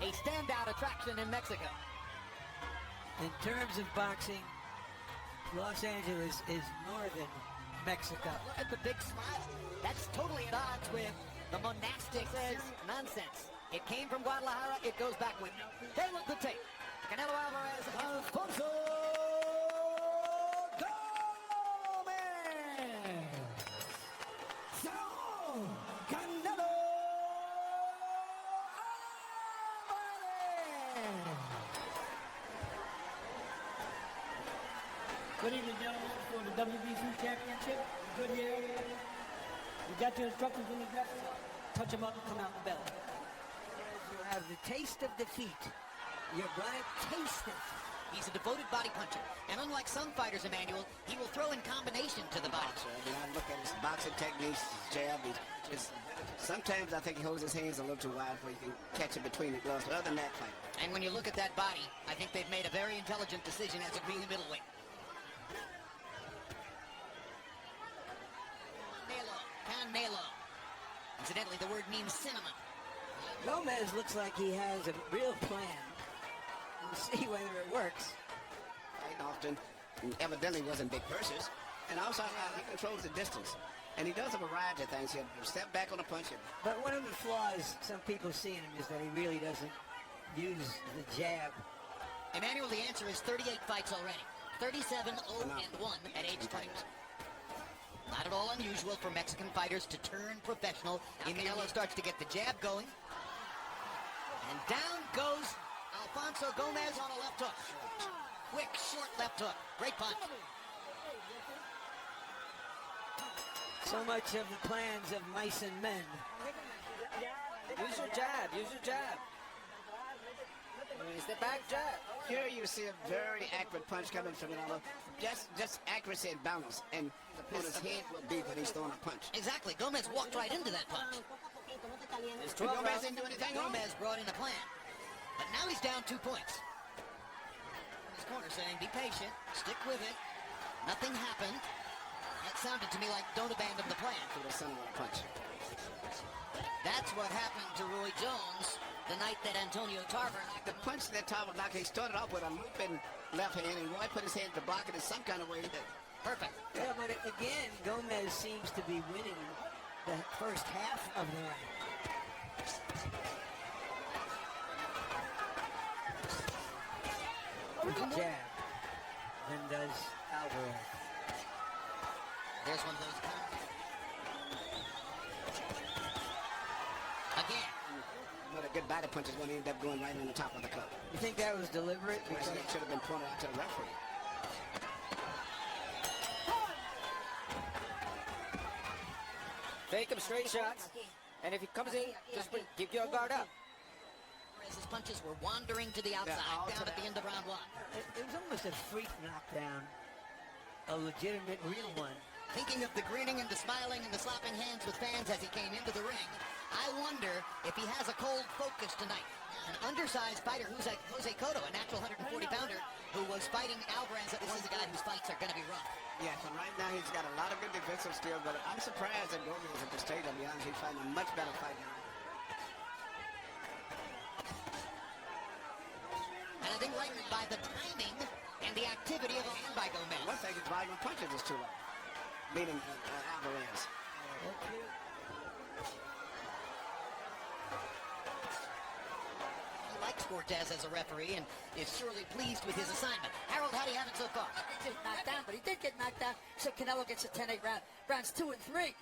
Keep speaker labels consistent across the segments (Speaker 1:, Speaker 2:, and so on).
Speaker 1: a standout attraction in Mexico.
Speaker 2: In terms of boxing, Los Angeles is northern Mexico.
Speaker 1: Look at the big smile. That's totally at odds with the monastic nonsense. It came from Guadalajara, it goes back with me. Hey, look at the tape. Canelo Alvarez, Alfonso Gomez. Saul Canelo Alvarez.
Speaker 3: Good evening, gentlemen, for the WBC Championship. Good year. You got your instructions in the dressing room. Touch them up and come out the belly.
Speaker 2: You have the taste of defeat. You're going to taste it.
Speaker 1: He's a devoted body puncher. And unlike some fighters, Emmanuel, he will throw in combination to the body.
Speaker 4: I mean, I look at his boxing techniques, his jab. Sometimes I think he holds his hands a little too wide where you can catch it between the gloves. But other than that, fight.
Speaker 1: And when you look at that body, I think they've made a very intelligent decision as a really middleweight. Canelo. Incidentally, the word means cinnamon.
Speaker 2: Gomez looks like he has a real plan. We'll see whether it works.
Speaker 4: Fighting often, evidently wasn't big purses. And also, he controls the distance. And he does a variety of things. He'll step back on a punch.
Speaker 2: But one of the flaws some people see in him is that he really doesn't use the jab.
Speaker 1: Emmanuel, the answer is 38 fights already. 37-0-1 at age 20. Not at all unusual for Mexican fighters to turn professional. Canelo starts to get the jab going. And down goes Alfonso Gomez on a left hook. Quick, short left hook. Great punch.
Speaker 2: So much of the plans of mice and men.
Speaker 5: Use your jab. Use your jab. Use the back jab.
Speaker 4: Here you see a very accurate punch coming from Canelo. Just accuracy and balance. And the opponent's head will be when he's throwing a punch.
Speaker 1: Exactly. Gomez walked right into that punch.
Speaker 4: Gomez didn't do anything wrong.
Speaker 1: Gomez brought in a plan. But now he's down 2 points. His corner saying, be patient. Stick with it. Nothing happened. That sounded to me like don't abandon the plan.
Speaker 4: For the center of a punch.
Speaker 1: That's what happened to Roy Jones the night that Antonio Tarver knocked
Speaker 4: the punch that Tarver knocked, he started off with a looping left hand, and Roy put his hand to block it in some kind of way.
Speaker 1: Perfect.
Speaker 2: Yeah, but again, Gomez seems to be winning the first half of the round. With the jab, then does Alvarez.
Speaker 1: There's one of those. Again.
Speaker 4: But a good body punch is when he ended up going right on the top of the cup.
Speaker 2: You think that was deliberate?
Speaker 4: Because it should have been pointed out to the referee.
Speaker 5: Fake him straight shots. And if he comes in, just keep your guard up.
Speaker 1: His punches were wandering to the outside, down at the end of round 1.
Speaker 2: It was almost a freak knockdown. A legitimate, real one.
Speaker 1: Thinking of the grinning and the smiling and the slapping hands with fans as he came into the ring, I wonder if he has a cold focus tonight. An undersized fighter, Jose Cotto, a natural 140-pounder, who was fighting Alvarez. This is a guy whose fights are going to be rough.
Speaker 4: Yes, and right now he's got a lot of good defensive skill, but I'm surprised that Gomez is at the stage. I'll be honest, he's fighting a much better fight now.
Speaker 1: And I think right by the timing and the activity of a hand by Gomez.
Speaker 4: One thing, his volume of punches is too low, beating Alvarez.
Speaker 1: He likes Cortez as a referee and is surely pleased with his assignment. Harold, how do you have it so far?
Speaker 6: He didn't knock down, but he did get knocked down. So Canelo gets a 10-8 round. Rounds 2 and 3.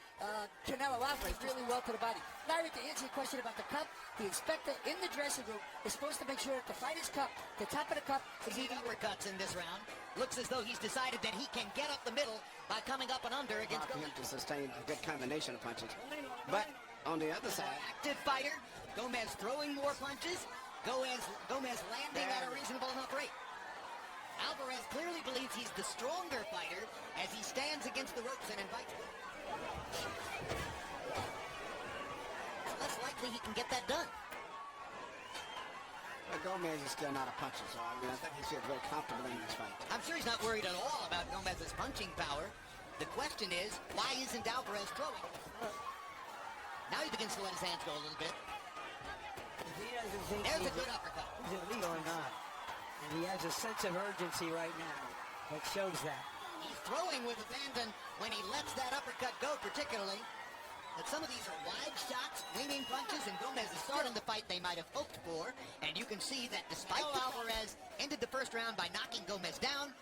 Speaker 6: Canelo Alvarez really well to the body. Larry, to answer your question about the cup, the inspector in the dressing room is supposed to make sure that the fighter's cup, the top of the cup, is
Speaker 1: He uppercuts in this round. Looks as though he's decided that he can get up the middle by coming up and under against
Speaker 4: For him to sustain a good combination of punches. But on the other side,
Speaker 1: active fighter. Gomez throwing more punches. Gomez landing at a reasonable enough rate. Alvarez clearly believes he's the stronger fighter as he stands against the ropes and invites him. It's less likely he can get that done.
Speaker 4: but Gomez is still not a puncher, so I think he feels very comfortable in this fight.
Speaker 1: I'm sure he's not worried at all about Gomez's punching power. The question is, why isn't Alvarez throwing? Now he begins to let his hands go a little bit.
Speaker 2: He doesn't think
Speaker 1: There's a
Speaker 2: he's
Speaker 1: good uppercut.
Speaker 2: he's at least going on. And he has a sense of urgency right now that shows that.
Speaker 1: He's throwing with abandon when he lets that uppercut go, particularly. But some of these are wide shots, leaning punches, and Gomez is starting the fight they might have hoped for. And you can see that despite Alvarez ended the first round by knocking Gomez down,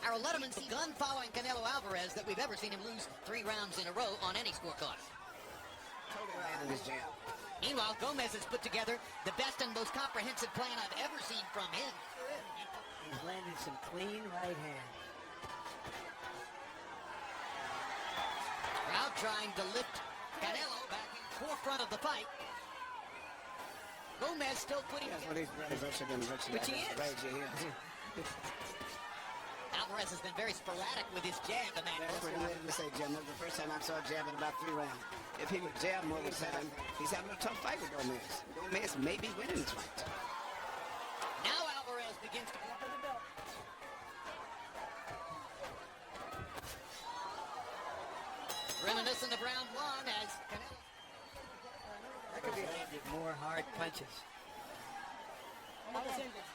Speaker 1: Harold Letterman's the gun following Canelo Alvarez that we've ever seen him lose 3 rounds in a row on any scorecard.
Speaker 4: Totally landing his jab.
Speaker 1: Meanwhile, Gomez has put together the best and most comprehensive plan I've ever seen from him.
Speaker 2: He's landed some clean right hands.
Speaker 1: Crowd trying to lift Canelo back in forefront of the fight. Gomez still putting
Speaker 4: That's what he's virtually
Speaker 2: Which he is.
Speaker 4: rage here.
Speaker 1: Alvarez has been very sporadic with his jab in that
Speaker 4: That's what he wanted to say, Jim. That was the first time I saw a jab in about 3 rounds. If he would jab more with time, he's having a tough fight with Gomez. Gomez may be winning this fight.
Speaker 1: Now Alvarez begins to go up in the belt. Reminiscent of round 1 as Canelo.
Speaker 2: That could be landed more hard punches.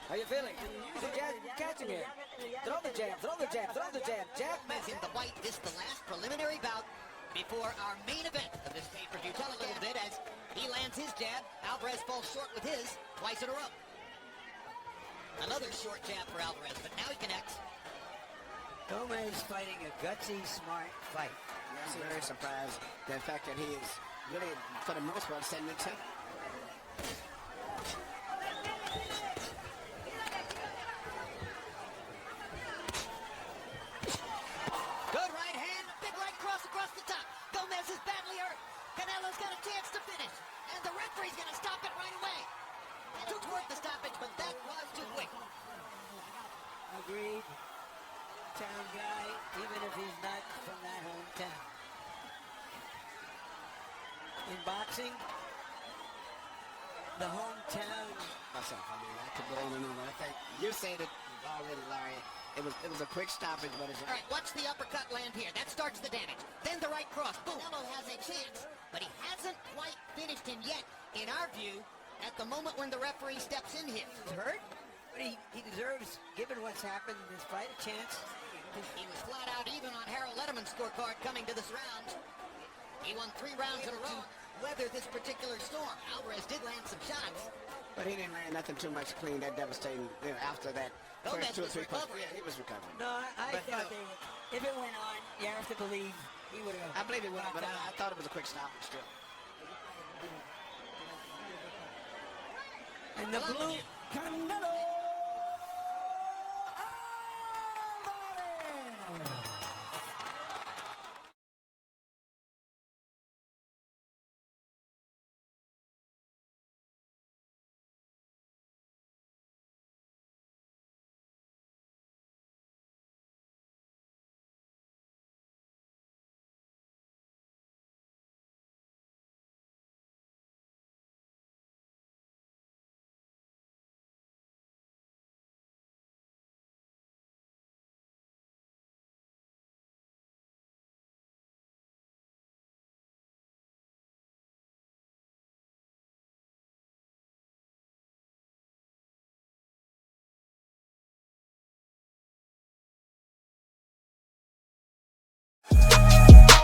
Speaker 5: How you feeling? Use the jab, catch him here. Throw the jab, throw the jab, throw the jab. Jab,
Speaker 1: Gomez in the white. This the last preliminary bout before our main event of this pay-per-view. Tell a little bit as he lands his jab. Alvarez falls short with his twice in a row. Another short jab for Alvarez, but now he connects.
Speaker 2: Gomez fighting a gutsy, smart fight.
Speaker 4: I'm very surprised the fact that he is really, for the most part, setting the tip.
Speaker 1: Good right hand, big right cross across the top. Gomez is badly hurt. Canelo's got a chance to finish, and the referee's going to stop it right away. Took worth the stoppage, but that was too quick.
Speaker 2: Agreed. Town guy, even if he's not from that hometown. In boxing, the hometown.
Speaker 4: Myself, I mean, I could go on and on. I think you said it already, Larry. It was a quick stoppage, but it's
Speaker 1: All right, watch the uppercut land here. That starts the damage. Then the right cross. Boom. Canelo has a chance, but he hasn't quite finished him yet, in our view, at the moment when the referee steps in here.
Speaker 2: He's hurt, but he deserves, given what's happened in this fight, a chance.
Speaker 1: He was flat out even on Harold Letterman's scorecard coming to this round. He won 3 rounds in a row. Weather this particular storm. Alvarez did land some shots.
Speaker 4: But he didn't land nothing too much clean, that devastating, after that
Speaker 1: Gomez
Speaker 4: first 2 or 3
Speaker 1: was
Speaker 4: punches.
Speaker 1: recovering.
Speaker 4: Yeah, he was recovering.
Speaker 2: No, I
Speaker 4: But,
Speaker 2: thought they would. If it went on, you have to believe he would have.
Speaker 4: I believe it would, but I thought it was a quick stoppage still.
Speaker 2: And the blue.
Speaker 3: Canelo